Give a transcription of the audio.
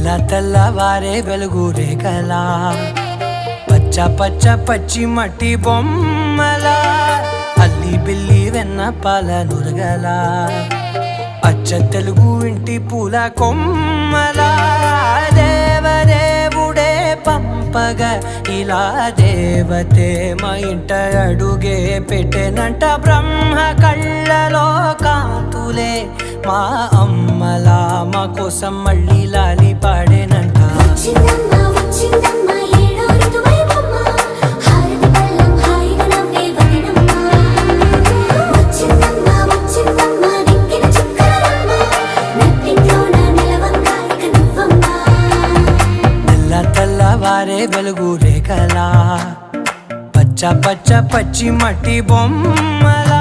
తెల్ల తెల్లవారే వెలుగు రేఖలా పచ్చ పచ్చ పచ్చి మట్టి బొమ్మలా అల్లి బిల్లి వెన్న పాల నురగలా అచ్చ తెలుగు ఇంటి పూల కొమ్మలా దేవదేవుడే పంపగా ఇలా దేవతే మా ఇంట అడుగే పెట్టెనంట బ్రహ్మ కళ్ళలో కాంతులే మా అమ్మలా మా కోసం మళ్ళీ లాలి పాడేనంట తెల్లవారే వెలుగు రేఖలా పచ్చ పచ్చ పచ్చి మట్టి బొమ్మలా